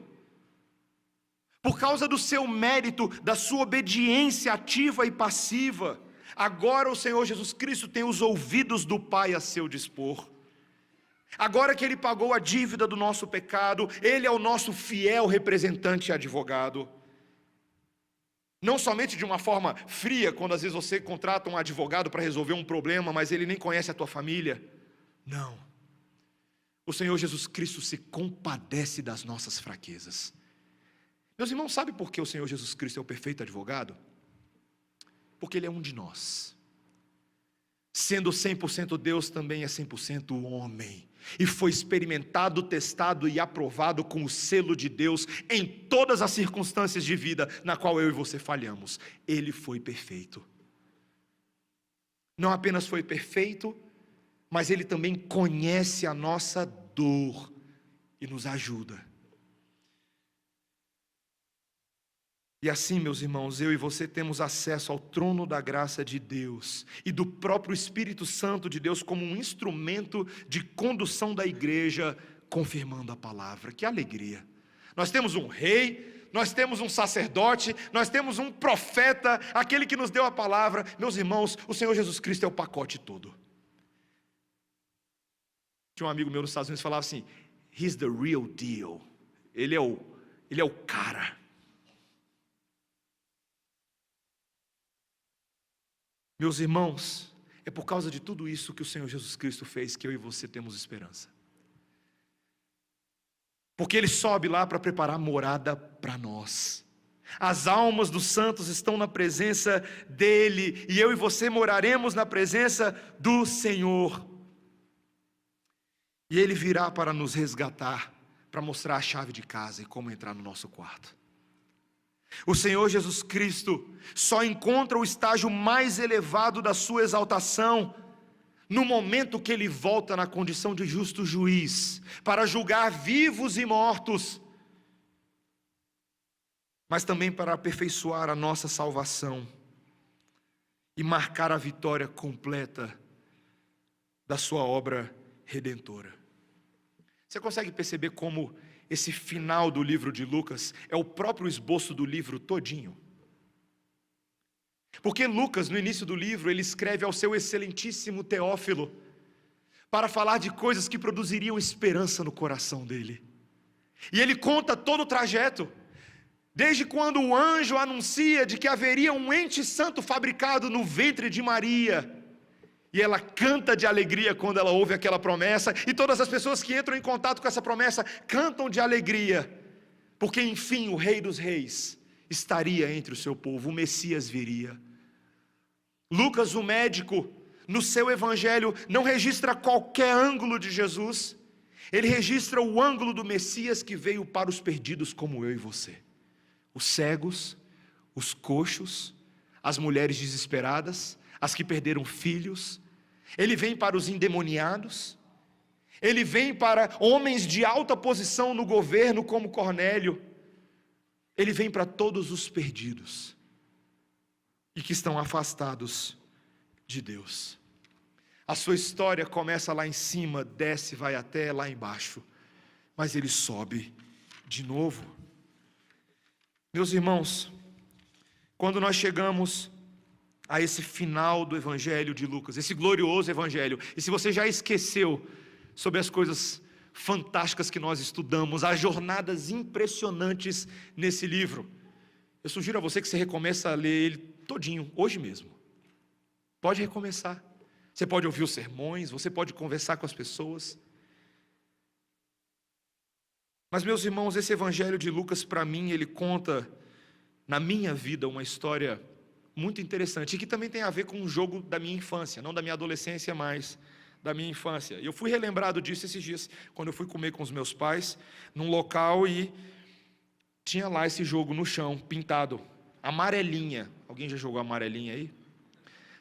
Speaker 1: Por causa do seu mérito, da sua obediência ativa e passiva, agora o Senhor Jesus Cristo tem os ouvidos do Pai a seu dispor. Agora que ele pagou a dívida do nosso pecado, ele é o nosso fiel representante e advogado. Não somente de uma forma fria, quando às vezes você contrata um advogado para resolver um problema, mas ele nem conhece a tua família. Não. O Senhor Jesus Cristo se compadece das nossas fraquezas. Meus irmãos, sabe por que o Senhor Jesus Cristo é o perfeito advogado? Porque ele é um de nós. Sendo 100% Deus, também é 100% homem. E foi experimentado, testado e aprovado com o selo de Deus em todas as circunstâncias de vida na qual eu e você falhamos. Ele foi perfeito. Não apenas foi perfeito, mas ele também conhece a nossa dor e nos ajuda. E assim, meus irmãos, eu e você temos acesso ao trono da graça de Deus e do próprio Espírito Santo de Deus como um instrumento de condução da igreja, confirmando a palavra. Que alegria! Nós temos um rei, nós temos um sacerdote, nós temos um profeta, aquele que nos deu a palavra. Meus irmãos, o Senhor Jesus Cristo é o pacote todo. Tinha um amigo meu nos Estados Unidos que falava assim: He's the real deal. Ele é o cara. Meus irmãos, é por causa de tudo isso que o Senhor Jesus Cristo fez que eu e você temos esperança. Porque Ele sobe lá para preparar morada para nós. As almas dos santos estão na presença dEle, e eu e você moraremos na presença do Senhor. E Ele virá para nos resgatar, para mostrar a chave de casa e como entrar no nosso quarto. O Senhor Jesus Cristo só encontra o estágio mais elevado da sua exaltação no momento que Ele volta na condição de justo juiz, para julgar vivos e mortos, mas também para aperfeiçoar a nossa salvação e marcar a vitória completa da sua obra redentora. Você consegue perceber como esse final do livro de Lucas é o próprio esboço do livro todinho? Porque Lucas, no início do livro, ele escreve ao seu excelentíssimo Teófilo para falar de coisas que produziriam esperança no coração dele. E ele conta todo o trajeto, desde quando o anjo anuncia de que haveria um ente santo fabricado no ventre de Maria, e ela canta de alegria quando ela ouve aquela promessa, e todas as pessoas que entram em contato com essa promessa cantam de alegria, porque enfim o Rei dos Reis estaria entre o seu povo, o Messias viria. Lucas, o médico, no seu evangelho não registra qualquer ângulo de Jesus, ele registra o ângulo do Messias que veio para os perdidos como eu e você, os cegos, os coxos, as mulheres desesperadas, as que perderam filhos. Ele vem para os endemoniados, ele vem para homens de alta posição no governo como Cornélio, ele vem para todos os perdidos e que estão afastados de Deus. A sua história começa lá em cima, desce, vai até lá embaixo, mas ele sobe de novo. Meus irmãos, quando nós chegamos a esse final do Evangelho de Lucas, esse glorioso Evangelho, e se você já esqueceu sobre as coisas fantásticas que nós estudamos, as jornadas impressionantes nesse livro, eu sugiro a você que você recomece a ler ele todinho, hoje mesmo. Pode recomeçar. Você pode ouvir os sermões, você pode conversar com as pessoas. Mas, meus irmãos, esse Evangelho de Lucas, para mim, ele conta, na minha vida, uma história muito interessante, e que também tem a ver com um jogo da minha infância, não da minha adolescência, mas da minha infância. Eu fui relembrado disso esses dias, quando eu fui comer com os meus pais, num local, e tinha lá esse jogo no chão, pintado, amarelinha. Alguém já jogou amarelinha aí?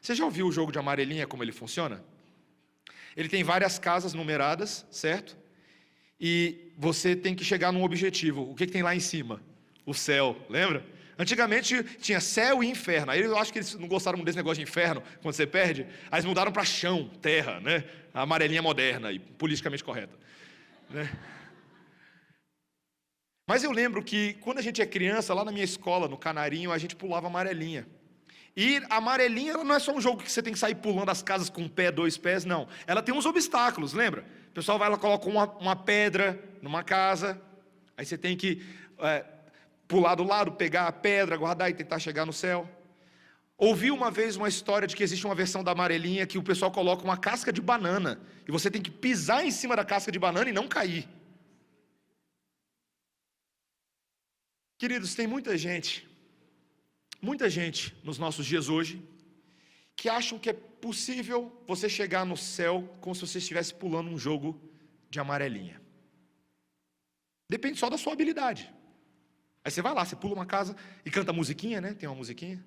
Speaker 1: Você já ouviu o jogo de amarelinha, como ele funciona? Ele tem várias casas numeradas, certo? E você tem que chegar num objetivo. O que tem lá em cima? O céu, lembra? Antigamente tinha céu e inferno. Aí eu acho que eles não gostaram desse negócio de inferno, quando você perde. Aí eles mudaram para chão, terra, né? A amarelinha moderna e politicamente correta, né? Mas eu lembro que quando a gente é criança, lá na minha escola, no Canarinho, a gente pulava amarelinha. E a amarelinha ela não é só um jogo que você tem que sair pulando as casas com um pé, dois pés, não. Ela tem uns obstáculos, lembra? O pessoal vai lá, coloca uma pedra numa casa, aí você tem que pular do lado, pegar a pedra, guardar e tentar chegar no céu. Ouvi uma vez uma história de que existe uma versão da amarelinha que o pessoal coloca uma casca de banana, e você tem que pisar em cima da casca de banana e não cair. Queridos, tem muita gente nos nossos dias hoje, que acham que é possível você chegar no céu como se você estivesse pulando um jogo de amarelinha. Depende só da sua habilidade. Aí você vai lá, você pula uma casa e canta musiquinha, né? Tem uma musiquinha.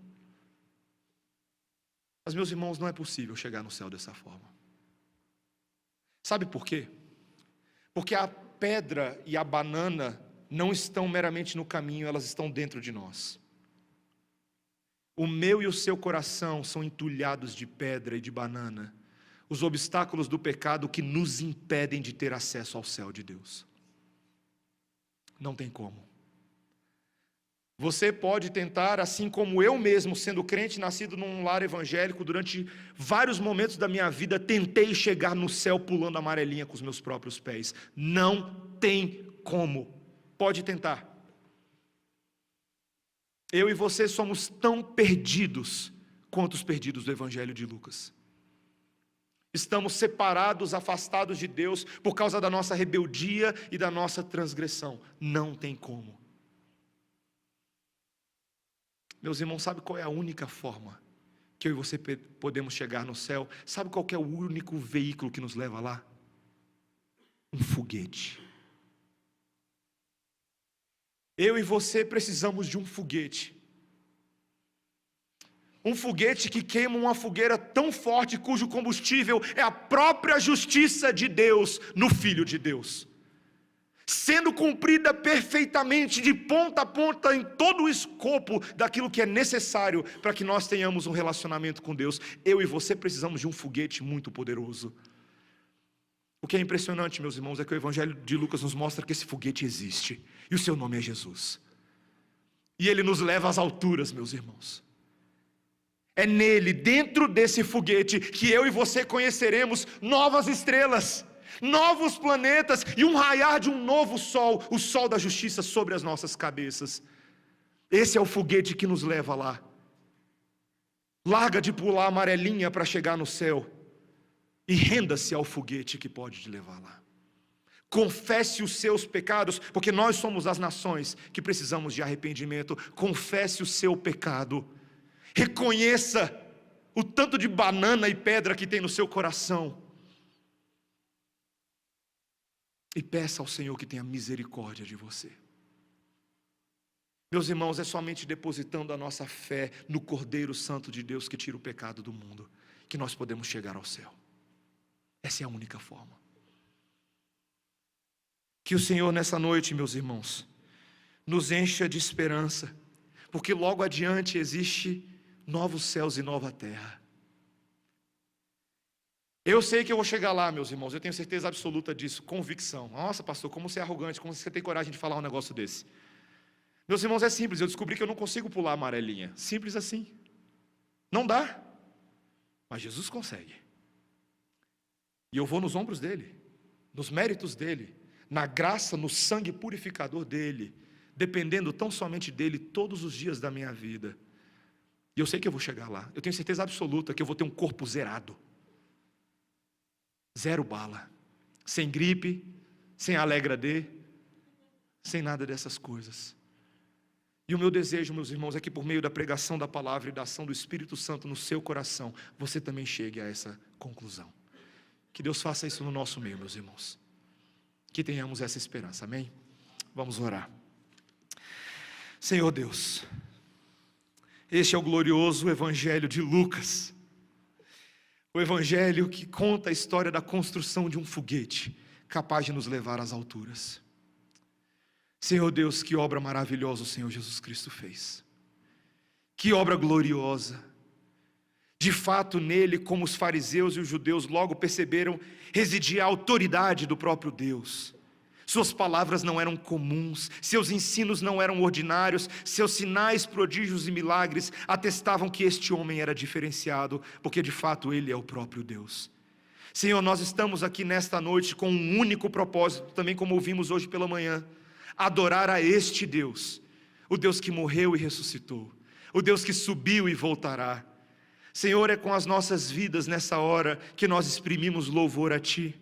Speaker 1: Mas, meus irmãos, não é possível chegar no céu dessa forma. Sabe por quê? Porque a pedra e a banana não estão meramente no caminho, elas estão dentro de nós. O meu e o seu coração são entulhados de pedra e de banana, os obstáculos do pecado que nos impedem de ter acesso ao céu de Deus. Não tem como. Você pode tentar, assim como eu mesmo, sendo crente, nascido num lar evangélico, durante vários momentos da minha vida, tentei chegar no céu pulando amarelinha com os meus próprios pés. Não tem como. Pode tentar. Eu e você somos tão perdidos quanto os perdidos do Evangelho de Lucas. Estamos separados, afastados de Deus por causa da nossa rebeldia e da nossa transgressão. Não tem como. Meus irmãos, sabe qual é a única forma que eu e você podemos chegar no céu? Sabe qual que é o único veículo que nos leva lá? Um foguete. Eu e você precisamos de um foguete. Um foguete que queima uma fogueira tão forte, cujo combustível é a própria justiça de Deus no Filho de Deus, sendo cumprida perfeitamente, de ponta a ponta, em todo o escopo daquilo que é necessário para que nós tenhamos um relacionamento com Deus. Eu e você precisamos de um foguete muito poderoso. O que é impressionante, meus irmãos, é que o Evangelho de Lucas nos mostra que esse foguete existe, e o seu nome é Jesus, e ele nos leva às alturas, meus irmãos. É nele, dentro desse foguete, que eu e você conheceremos novas estrelas, novos planetas e um raiar de um novo sol, o sol da justiça sobre as nossas cabeças. Esse é o foguete que nos leva lá. Larga de pular a amarelinha para chegar no céu e renda-se ao foguete que pode te levar lá. Confesse os seus pecados, porque nós somos as nações que precisamos de arrependimento. Confesse o seu pecado, reconheça o tanto de banana e pedra que tem no seu coração, e peça ao Senhor que tenha misericórdia de você. Meus irmãos, é somente depositando a nossa fé no Cordeiro Santo de Deus, que tira o pecado do mundo, que nós podemos chegar ao céu. Essa é a única forma. Que o Senhor nessa noite, meus irmãos, nos encha de esperança, porque logo adiante existe novos céus e nova terra. Eu sei que eu vou chegar lá, meus irmãos, eu tenho certeza absoluta disso, convicção. Nossa, pastor, como você é arrogante, como você tem coragem de falar um negócio desse? Meus irmãos, é simples, eu descobri que eu não consigo pular a amarelinha, simples assim. Não dá, mas Jesus consegue. E eu vou nos ombros dele, nos méritos dele, na graça, no sangue purificador dele, dependendo tão somente dele todos os dias da minha vida. E eu sei que eu vou chegar lá, eu tenho certeza absoluta que eu vou ter um corpo zerado. Zero bala, sem gripe, sem alegra D, sem nada dessas coisas. E o meu desejo, meus irmãos, é que por meio da pregação da palavra e da ação do Espírito Santo no seu coração, você também chegue a essa conclusão. Que Deus faça isso no nosso meio, meus irmãos. Que tenhamos essa esperança, amém? Vamos orar. Senhor Deus, este é o glorioso Evangelho de Lucas, o Evangelho que conta a história da construção de um foguete capaz de nos levar às alturas. Senhor Deus, que obra maravilhosa o Senhor Jesus Cristo fez. Que obra gloriosa. De fato, nele, como os fariseus e os judeus logo perceberam, residia a autoridade do próprio Deus. Suas palavras não eram comuns, seus ensinos não eram ordinários, seus sinais, prodígios e milagres atestavam que este homem era diferenciado, porque de fato ele é o próprio Deus. Senhor, nós estamos aqui nesta noite com um único propósito, também como ouvimos hoje pela manhã: adorar a este Deus, o Deus que morreu e ressuscitou, o Deus que subiu e voltará. Senhor, é com as nossas vidas nessa hora que nós exprimimos louvor a Ti.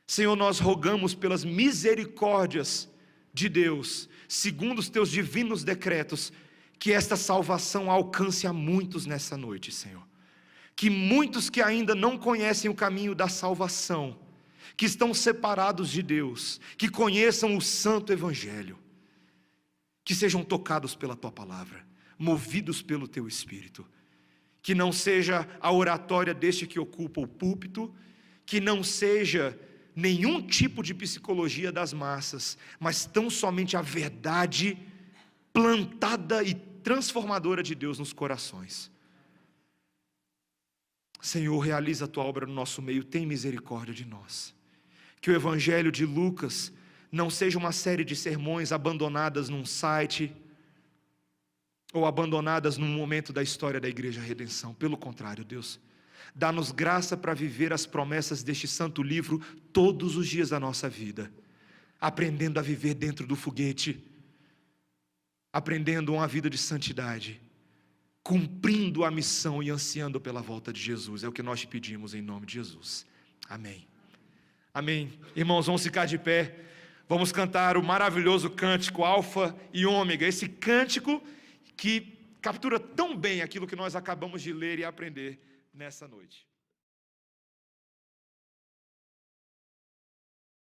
Speaker 1: Senhor, nós rogamos pelas misericórdias de Deus, segundo os Teus divinos decretos, que esta salvação alcance a muitos nessa noite, Senhor. Que muitos que ainda não conhecem o caminho da salvação, que estão separados de Deus, que conheçam o santo Evangelho, que sejam tocados pela Tua palavra, movidos pelo Teu Espírito. Que não seja a oratória deste que ocupa o púlpito, que não seja nenhum tipo de psicologia das massas, mas tão somente a verdade plantada e transformadora de Deus nos corações. Senhor, realiza a tua obra no nosso meio, tem misericórdia de nós. Que o Evangelho de Lucas não seja uma série de sermões abandonadas num site, ou abandonadas num momento da história da Igreja Redenção. Pelo contrário, Deus, dá-nos graça para viver as promessas deste santo livro todos os dias da nossa vida, aprendendo a viver dentro do foguete, aprendendo uma vida de santidade, cumprindo a missão e ansiando pela volta de Jesus. É o que nós te pedimos em nome de Jesus. Amém. Amém. Irmãos, vamos ficar de pé. Vamos cantar o maravilhoso cântico Alfa e Ômega. Esse cântico que captura tão bem aquilo que nós acabamos de ler e aprender nessa noite.